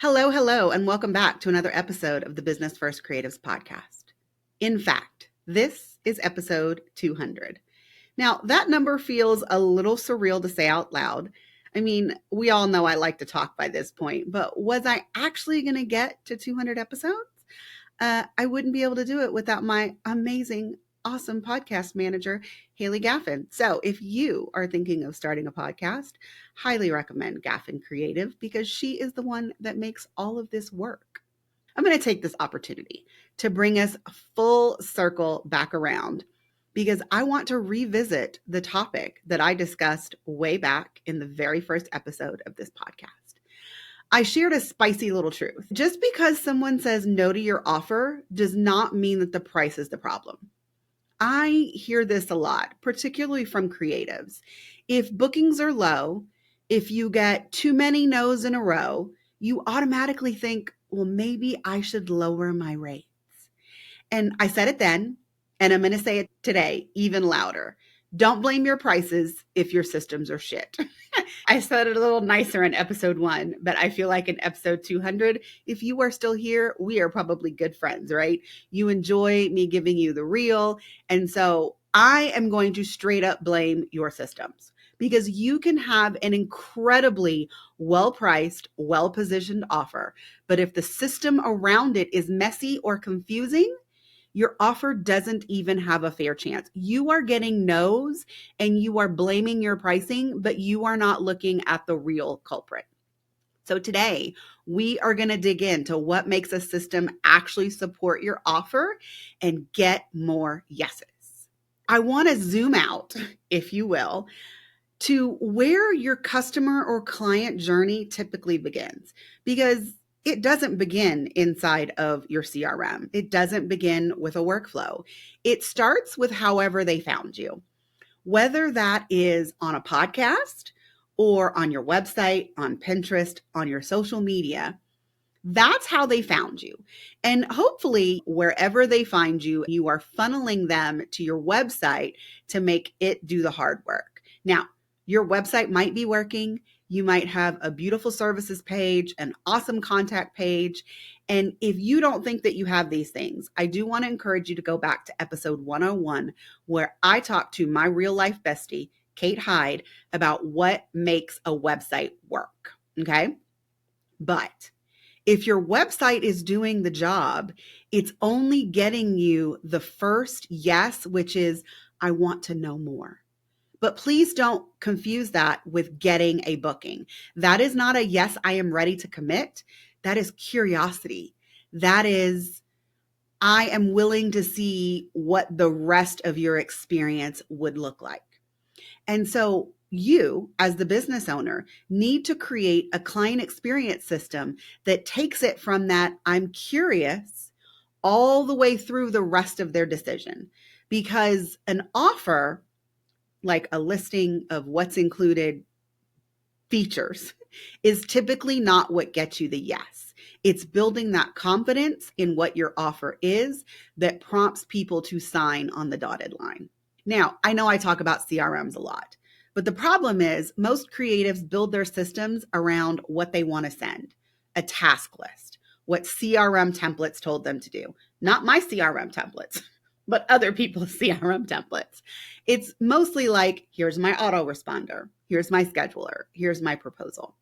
Hello, hello, and welcome back to another episode of the Business First Creatives podcast. In fact, this is episode 200. Now, that number feels a little surreal to say out loud. I mean, we all know I like to talk by this point, but was I actually going to get to 200 episodes? I wouldn't be able to do it without my amazing, awesome podcast manager, Haylee Gaffin. So if you are thinking of starting a podcast, highly recommend Gaffin Creative because she is the one that makes all of this work. I'm going to take this opportunity to bring us full circle back around because I want to revisit the topic that I discussed way back in the very first episode of this podcast. I shared a spicy little truth. Just because someone says no to your offer does not mean that the price is the problem. I hear this a lot, particularly from creatives. If bookings are low, if you get too many no's in a row, you automatically think, well, maybe I should lower my rates. And I said it then, and I'm going to say it today even louder. Don't blame your prices if your systems are shit. I said it a little nicer in episode 1, but I feel like in episode 200, if you are still here, we are probably good friends, right? You enjoy me giving you the real. And so I am going to straight up blame your systems because you can have an incredibly well-priced, well-positioned offer. But if the system around it is messy or confusing, your offer doesn't even have a fair chance. You are getting no's and you are blaming your pricing, but you are not looking at the real culprit. So today, we are going to dig into what makes a system actually support your offer and get more yeses. I want to zoom out, if you will, to where your customer or client journey typically begins, because it doesn't begin inside of your CRM. It doesn't begin with a workflow. It starts with however they found you, whether that is on a podcast or on your website, on Pinterest, on your social media. That's how they found you. And hopefully, wherever they find you, you are funneling them to your website to make it do the hard work. Now, your website might be working. You might have a beautiful services page, an awesome contact page. And if you don't think that you have these things, I do want to encourage you to go back to episode 101, where I talked to my real life bestie, Kate Hyde, about what makes a website work. Okay. But if your website is doing the job, it's only getting you the first yes, which is, I want to know more. But please don't confuse that with getting a booking. That is not a yes, I am ready to commit. That is curiosity. That is, I am willing to see what the rest of your experience would look like. And so you, as the business owner, need to create a client experience system that takes it from that I'm curious all the way through the rest of their decision. Because an offer, like a listing of what's included features, is typically not what gets you the yes. It's building that confidence in what your offer is that prompts people to sign on the dotted line. Now, I know I talk about CRMs a lot, but the problem is most creatives build their systems around what they want to send, a task list, what CRM templates told them to do, not my CRM templates, but other people's CRM templates. It's mostly like, here's my autoresponder, here's my scheduler, here's my proposal.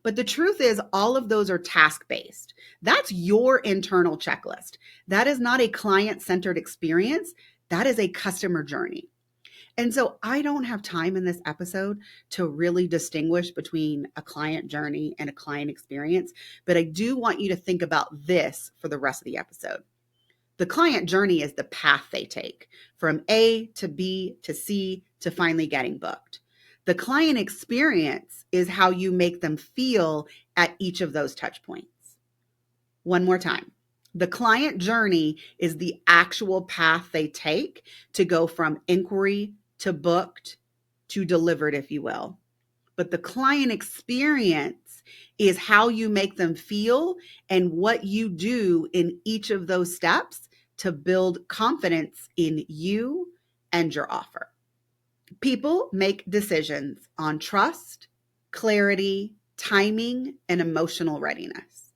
But the truth is, all of those are task-based. That's your internal checklist. That is not a client-centered experience. That is a customer journey. And so I don't have time in this episode to really distinguish between a client journey and a client experience, but I do want you to think about this for the rest of the episode. The client journey is the path they take from A to B to C to finally getting booked. The client experience is how you make them feel at each of those touch points. One more time. The client journey is the actual path they take to go from inquiry to booked to delivered, if you will. But the client experience is how you make them feel and what you do in each of those steps to build confidence in you and your offer. People make decisions on trust, clarity, timing and emotional readiness.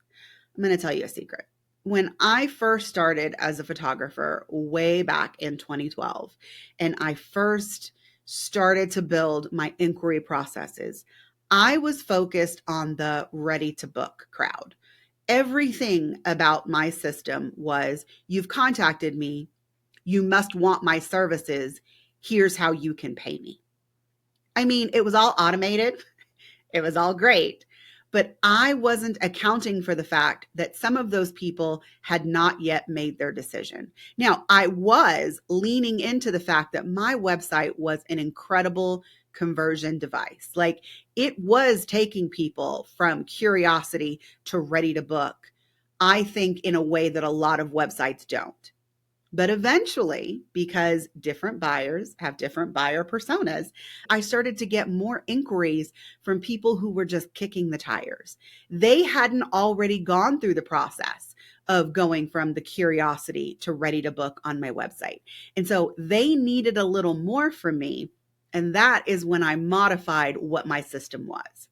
I'm going to tell you a secret. When I first started as a photographer way back in 2012, and I first started to build my inquiry processes, I was focused on the ready to book crowd. Everything about my system was, you've contacted me, you must want my services, here's how you can pay me. I mean, it was all automated. It was all great. But I wasn't accounting for the fact that some of those people had not yet made their decision. Now, I was leaning into the fact that my website was an incredible conversion device. Like, it was taking people from curiosity to ready to book, I think, in a way that a lot of websites don't. But eventually, because different buyers have different buyer personas, I started to get more inquiries from people who were just kicking the tires. They hadn't already gone through the process of going from the curiosity to ready to book on my website. And so they needed a little more from me. And that is when I modified what my system was.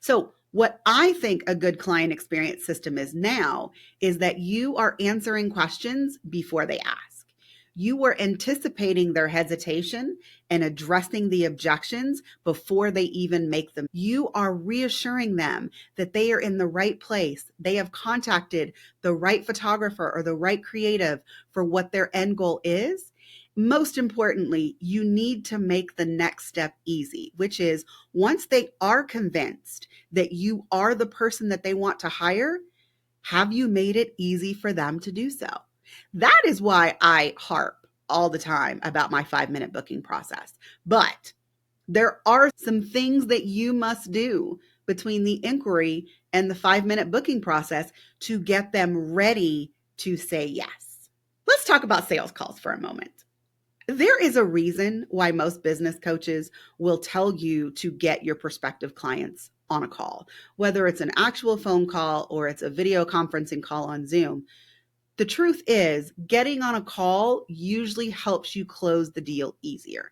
So, what I think a good client experience system is now is that you are answering questions before they ask. You are anticipating their hesitation and addressing the objections before they even make them. You are reassuring them that they are in the right place. They have contacted the right photographer or the right creative for what their end goal is. Most importantly, you need to make the next step easy, which is, once they are convinced that you are the person that they want to hire, have you made it easy for them to do so? That is why I harp all the time about my 5-minute booking process. But there are some things that you must do between the inquiry and the 5-minute booking process to get them ready to say yes. Let's talk about sales calls for a moment. There is a reason why most business coaches will tell you to get your prospective clients on a call, whether it's an actual phone call or it's a video conferencing call on Zoom. The truth is, getting on a call usually helps you close the deal easier.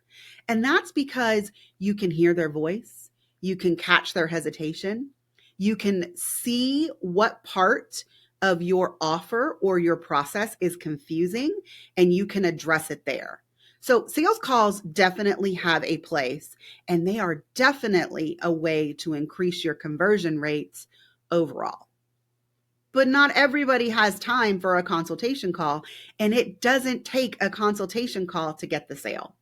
And that's because you can hear their voice, you can catch their hesitation, you can see what part of your offer or your process is confusing, and you can address it there. So sales calls definitely have a place, and they are definitely a way to increase your conversion rates overall. But not everybody has time for a consultation call, and it doesn't take a consultation call to get the sale.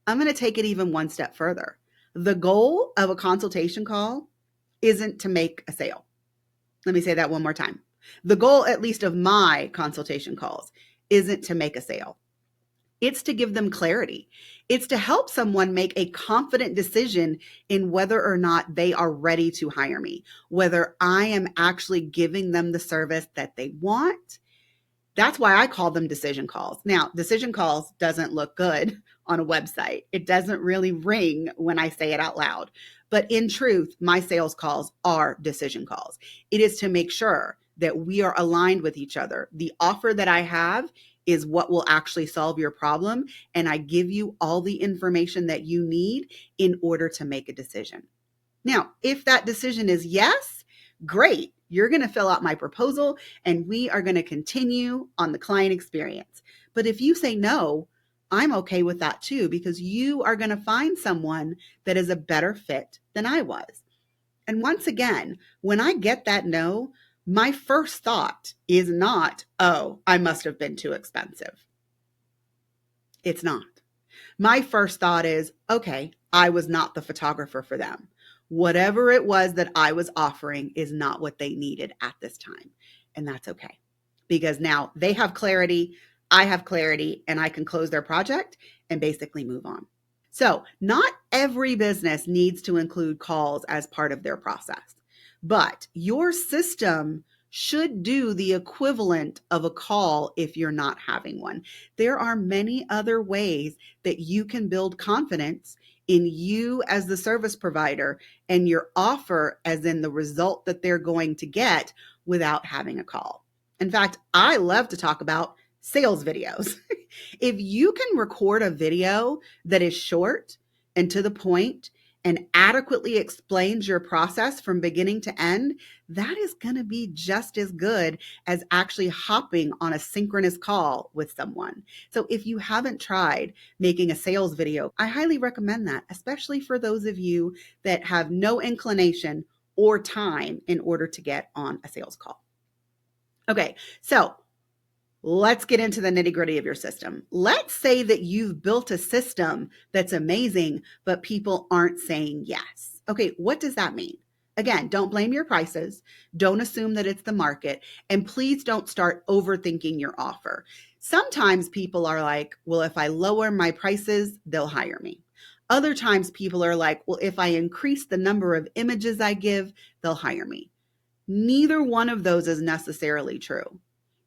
I'm going to take it even one step further. The goal of a consultation call isn't to make a sale. Let me say that one more time. The goal, at least of my consultation calls, isn't to make a sale. It's to give them clarity. It's to help someone make a confident decision in whether or not they are ready to hire me, whether I am actually giving them the service that they want. That's why I call them decision calls. Now, decision calls doesn't look good on a website. It doesn't really ring when I say it out loud. But in truth, my sales calls are decision calls. It is to make sure that we are aligned with each other. The offer that I have is what will actually solve your problem, and I give you all the information that you need in order to make a decision. Now, if that decision is yes, great. You're going to fill out my proposal and we are going to continue on the client experience. But if you say no, I'm okay with that too, because you are going to find someone that is a better fit than I was. And once again, when I get that no, my first thought is not, oh, I must have been too expensive. It's not. My first thought is, okay, I was not the photographer for them. Whatever it was that I was offering is not what they needed at this time. And that's okay. Because now they have clarity, I have clarity, and I can close their project and basically move on. So not every business needs to include calls as part of their process, but your system should do the equivalent of a call if you're not having one. There are many other ways that you can build confidence in you as the service provider and your offer as in the result that they're going to get without having a call. In fact, I love to talk about sales videos. If you can record a video that is short and to the point and adequately explains your process from beginning to end, that is going to be just as good as actually hopping on a synchronous call with someone. So if you haven't tried making a sales video, I highly recommend that, especially for those of you that have no inclination or time in order to get on a sales call. Okay, so let's get into the nitty-gritty of your system. Let's say that you've built a system that's amazing, but people aren't saying yes. Okay, what does that mean? Again, don't blame your prices. Don't assume that it's the market. And please don't start overthinking your offer. Sometimes people are like, well, if I lower my prices, they'll hire me. Other times people are like, well, if I increase the number of images I give, they'll hire me. Neither one of those is necessarily true.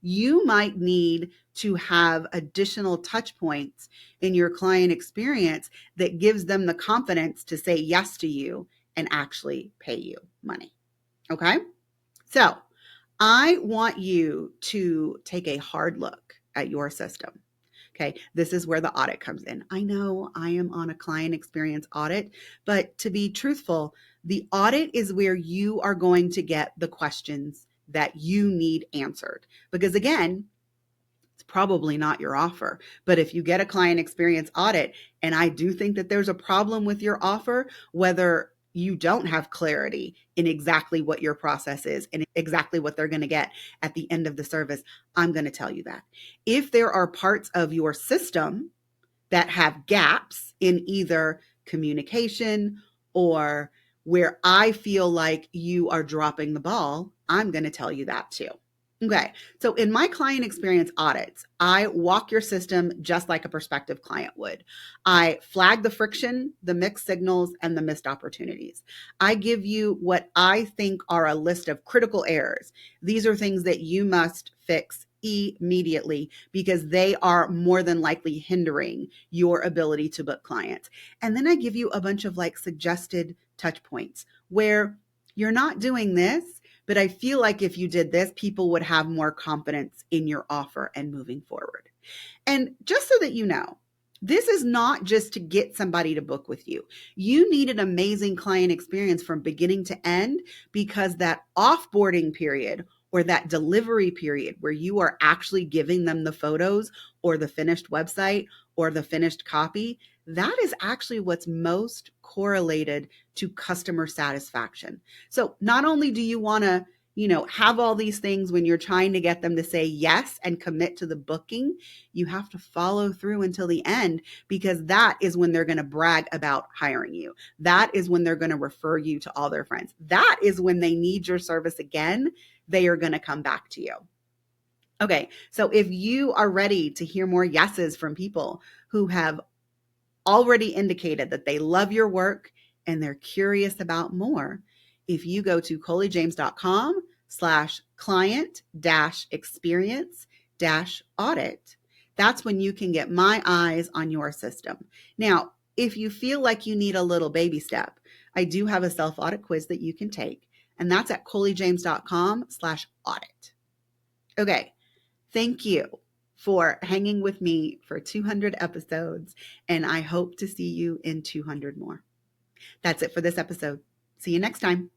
You might need to have additional touch points in your client experience that gives them the confidence to say yes to you and actually pay you money. Okay? So I want you to take a hard look at your system. Okay, this is where the audit comes in. I know I am on a client experience audit, but to be truthful, the audit is where you are going to get the questions that you need answered. Because again, it's probably not your offer. But if you get a client experience audit, and I do think that there's a problem with your offer, whether you don't have clarity in exactly what your process is and exactly what they're going to get at the end of the service, I'm going to tell you that. If there are parts of your system that have gaps in either communication or where I feel like you are dropping the ball, I'm going to tell you that too. Okay, so in my client experience audits, I walk your system just like a prospective client would. I flag the friction, the mixed signals, and the missed opportunities. I give you what I think are a list of critical errors. These are things that you must fix immediately because they are more than likely hindering your ability to book clients. And then I give you a bunch of like suggested touch points where you're not doing this, but I feel like if you did this, people would have more confidence in your offer and moving forward. And just so that you know, this is not just to get somebody to book with you. You need an amazing client experience from beginning to end because that offboarding period or that delivery period where you are actually giving them the photos or the finished website or the finished copy, that is actually what's most correlated to customer satisfaction. So not only do you want to, have all these things when you're trying to get them to say yes and commit to the booking, you have to follow through until the end because that is when they're going to brag about hiring you. That is when they're going to refer you to all their friends. That is when they need your service again. They are going to come back to you. Okay, so if you are ready to hear more yeses from people who have already indicated that they love your work and they're curious about more, if you go to coleyjames.com/client-experience-audit, that's when you can get my eyes on your system. Now, if you feel like you need a little baby step, I do have a self-audit quiz that you can take, and that's at coleyjames.com/audit. Okay, thank you for hanging with me for 200 episodes, and I hope to see you in 200 more. That's it for this episode. See you next time.